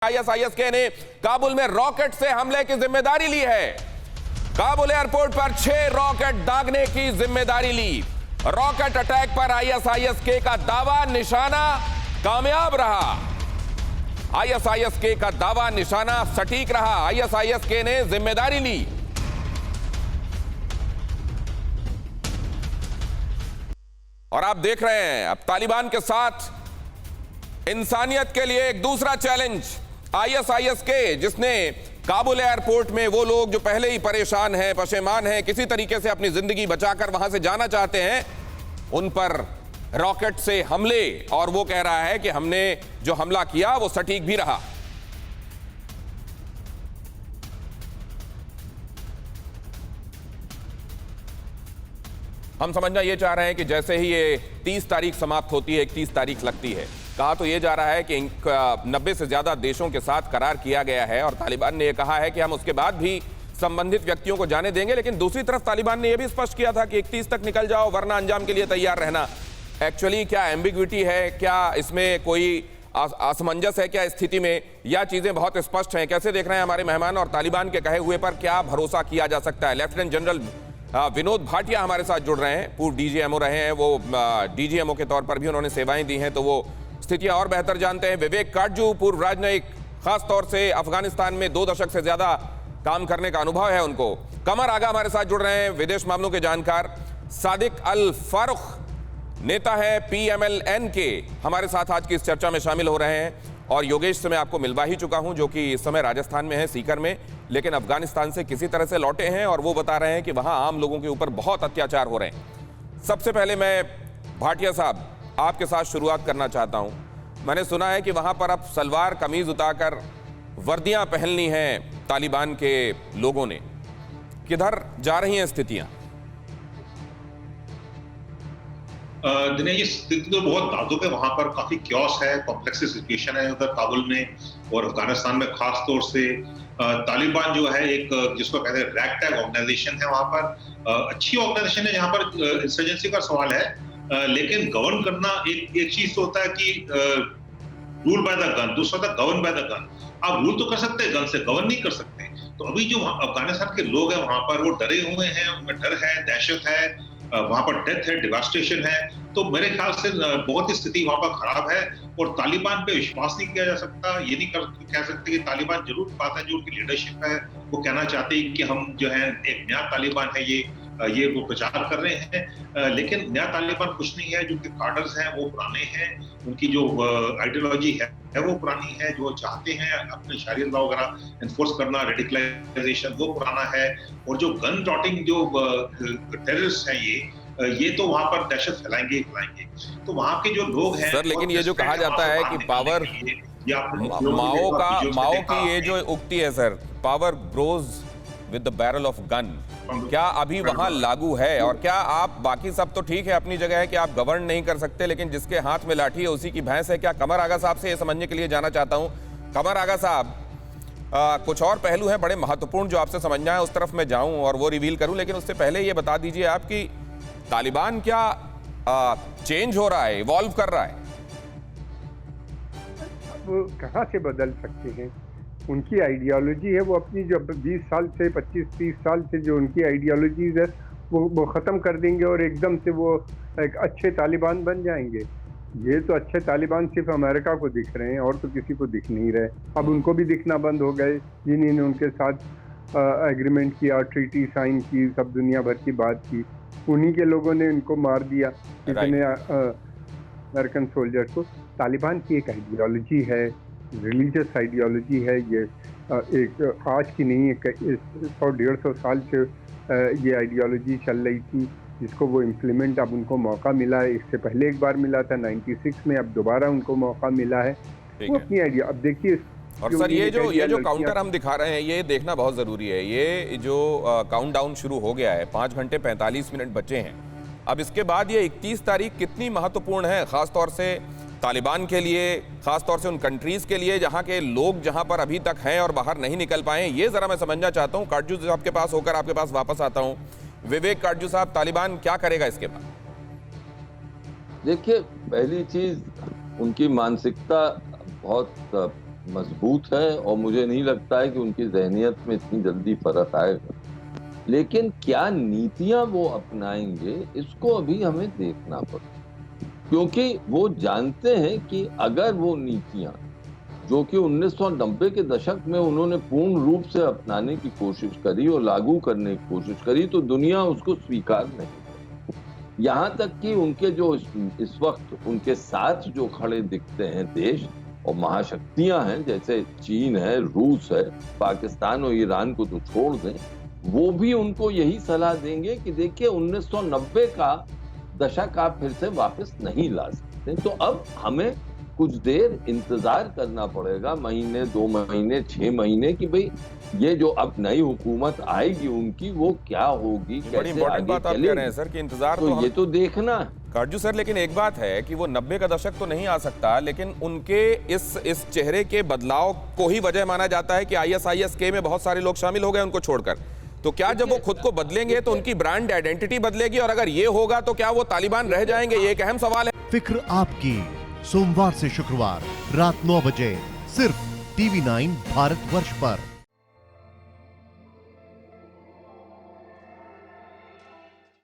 ISIS ने काबुल में rocket से हमले की जिम्मेदारी ली है। काबुल एयरपोर्ट पर 6 रॉकेट दागने की जिम्मेदारी ली। रॉकेट अटैक पर आईएसआईएस का दावा निशाना कामयाब रहा। आईएसआईएस का दावा निशाना सटीक रहा। आईएसआईएस ने जिम्मेदारी ली। और आप देख रहे हैं अब तालिबान के साथ इंसानियत के लिए एक दूसरा चैलेंज आईएसआईएस जिसने काबुल एयरपोर्ट में वो लोग जो पहले ही परेशान हैं, पशेमान हैं, किसी तरीके से अपनी जिंदगी बचाकर वहां से जाना चाहते हैं, उन पर रॉकेट से हमले। और वो कह रहा है कि हमने जो हमला किया वो सटीक भी रहा। हम समझना ये चाह रहे हैं कि जैसे ही ये 30 तारीख समाप्त होती है, 31 तारीख लगती है, कहा तो ये जा रहा है कि 90 से ज्यादा देशों के साथ करार किया गया है और तालिबान ने यह कहा है कि हम उसके बाद भी संबंधित व्यक्तियों को जाने देंगे। लेकिन दूसरी तरफ तालिबान ने यह भी स्पष्ट किया था कि 31 तक निकल जाओ वरना अंजाम के लिए तैयार रहना। एक्चुअली क्या एम्बिग्विटी है, क्या इसमें कोई असमंजस है क्या स्थिति में, या चीजें बहुत स्पष्ट हैं? कैसे देख रहे हैं हमारे मेहमान और तालिबान के कहे हुए पर क्या भरोसा किया जा सकता है? लेफ्टिनेंट जनरल विनोद भाटिया हमारे साथ जुड़ रहे हैं, पूर्व डीजीएमओ रहे हैं, वो डीजीएमओ के तौर पर भी उन्होंने सेवाएं दी हैं, तो वो स्थितियां और बेहतर जानते हैं। विवेक काटजू, पूर्व राजनयिक, खास तौर से अफगानिस्तान में 2 दशक से ज्यादा काम करने का अनुभव है उनको। कमर आगा हमारे साथ जुड़ रहे हैं, विदेश मामलों के जानकार। सादिक अल फारूक, नेता है पीएमएलएन के, हमारे साथ आज की इस चर्चा में शामिल हो रहे हैं। और योगेश से मैं आपको मिलवा ही चुका हूं, जो कि इस समय राजस्थान में है, सीकर में, लेकिन अफगानिस्तान से किसी तरह से लौटे हैं और वो बता रहे हैं कि वहां आम लोगों के ऊपर बहुत अत्याचार हो रहे हैं। सबसे पहले मैं भाटिया साहब आपके साथ शुरुआत करना चाहता हूं। मैंने सुना है कि वहां पर अब सलवार कमीज उतारकर वर्दियां पहननी हैं तालिबान के लोगों ने। किधर जा रही हैं स्थितियां? दिनेश, ये स्थिति तो बहुत नाजुक है। वहां पर काफी क्योस है, कॉम्प्लेक्स सिचुएशन है उधर काबुल में और अफगानिस्तान में। खास तौर से तालिबान जो है एक जिसको कहते हैं रैग टैग ऑर्गेनाइजेशन है वहां पर। अच्छी ऑर्गेनाइजेशन है, जहां पर इंसर्जेंसी का सवाल है, लेकिन गवर्न करना एक चीज तो होता है कि रूल बाय द गन, दूसरा होता है गवर्न बाय द गन। आप रूल तो कर सकते हैं, गन से गवर्न नहीं कर सकते। तो अभी जो अफगानिस्तान के लोग हैं वहां पर वो डरे हुए हैं, उनमें डर है, दहशत है, वहां पर डेथ है, डिवास्टेशन है। तो मेरे ख्याल से बहुत ही स्थिति वहां पर खराब है और तालिबान पे विश्वास नहीं किया जा सकता। ये नहीं कह सकते कि तालिबान जरूर पाता है, जो उनकी लीडरशिप है वो कहना चाहते हैं कि हम जो है एक नया तालिबान है, ये वो प्रचार कर रहे हैं, लेकिन नया तालिबान कुछ नहीं है। जो उनके कार्डर्स हैं वो पुराने हैं, उनकी जो आइडियोलॉजी है वो पुरानी है। जो चाहते हैं अपने शरीयत लॉ वगैरह एनफोर्स करना, रेडिकलाइजेशन, वो पुराना है। और जो गन डॉटिंग जो टेररिस्ट हैं ये तो वहां पर दहशत फैलाएंगे। तो वहां के जो लोग हैं सर, लेकिन ये जो कहा जाता है कि पावर, माओ की ये जो उक्ति है sir, power grows with the barrel of gun, क्या अभी वहां लागू है? और क्या आप, बाकी सब तो ठीक है अपनी जगह है कि आप गवर्न नहीं कर सकते, लेकिन जिसके हाथ में लाठी है उसी की भैंस है? क्या कमर आगा साहब से ये समझने के लिए जाना चाहता हूं। कमर आगा साहब, कुछ और पहलू हैं बड़े महत्वपूर्ण जो आपसे समझना है, उस तरफ मैं जाऊं और वो रिवील करूं, लेकिन उससे पहले ये बता दीजिए आप कि तालिबान क्या चेंज हो रहा है, इवॉल्व कर रहा है? वो कहाँ से बदल सकते हैं? उनकी आइडियोलॉजी है, वो अपनी जो 20 साल से 25-30 साल से जो उनकी आइडियोलॉजीज है वो ख़त्म कर देंगे और एकदम से वो एक अच्छे तालिबान बन जाएंगे। ये तो अच्छे तालिबान सिर्फ अमेरिका को दिख रहे हैं और तो किसी को दिख नहीं रहे। अब उनको भी दिखना बंद हो गए जिन्होंने उनके साथ एग्रीमेंट किया, ट्रीटी साइन की, सब दुनिया भर की बात की। उन्हीं के लोगों ने उनको मार दिया, इतने अमेरिकन सोल्जर को। तालिबान की एक आइडियोलॉजी है, रिलीजियस आइडियोलॉजी है। ये एक आज की नहीं है, 100-150 साल से ये आइडियोलॉजी चल रही थी, जिसको वो इम्प्लीमेंट अब उनको मौका मिला है। इससे पहले एक बार मिला था 96 में, अब दोबारा उनको मौका मिला है। वो अपनी आइडिया, अब देखिए। और सर, ये जो काउंटर हम दिखा रहे हैं, ये देखना बहुत जरूरी है। ये जो काउंटडाउन शुरू हो गया है, 5 घंटे 45 मिनट बचे हैं। अब इसके बाद ये 31 तारीख कितनी महत्वपूर्ण है, खासतौर से तालिबान के लिए, खासतौर से उन कंट्रीज के लिए जहां के लोग जहां पर अभी तक हैं और बाहर नहीं निकल पाए? ये जरा मैं समझना चाहता हूं। काटजू साहब के पास होकर आपके पास वापस आता हूं। विवेक काटजू साहब, तालिबान क्या करेगा इसके बाद? देखिए, पहली चीज उनकी मानसिकता बहुत मजबूत है और मुझे नहीं लगता है कि उनकी ज़हनियत में इतनी जल्दी फर्क आएगा। लेकिन क्या नीतियां वो अपनाएंगे, इसको अभी हमें देखना पड़ेगा, क्योंकि वो जानते हैं कि अगर वो नीतियां जो कि 1990 के दशक में उन्होंने पूर्ण रूप से अपनाने की कोशिश करी और लागू करने की कोशिश करी, तो दुनिया उसको स्वीकार नहीं करेगी। यहाँ तक कि उनके जो इस वक्त उनके साथ जो खड़े दिखते हैं देश और महाशक्तियां हैं, जैसे चीन है, रूस है, पाकिस्तान और ईरान को तो छोड़ दें, वो भी उनको यही सलाह देंगे कि देखिए 1990 का दशक आप फिर से वापस नहीं ला सकते। तो अब हमें कुछ देर इंतजार करना पड़ेगा, महीने, 2 महीने, 6 महीने, कि भाई ये जो अब नई हुकूमत आएगी उनकी वो क्या होगी, बड़ी कैसे इंपॉर्टेंट आगे बात आप कह रहे हैं चलेगी। सर कि इंतजार तो तो ये तो देखना है। काटजू सर, लेकिन एक बात है कि वो 90 का दशक तो नहीं आ सकता, लेकिन उनके इस चेहरे के बदलाव को ही वजह माना जाता है कि ISIS-K में बहुत सारे लोग शामिल हो गए उनको छोड़कर। तो क्या जब वो खुद को बदलेंगे तो उनकी ब्रांड आइडेंटिटी बदलेगी, और अगर ये होगा तो क्या वो तालिबान रह जाएंगे? ये एक अहम सवाल है। फिक्र आपकी, सोमवार से शुक्रवार रात 9 बजे सिर्फ TV9 भारतवर्ष पर।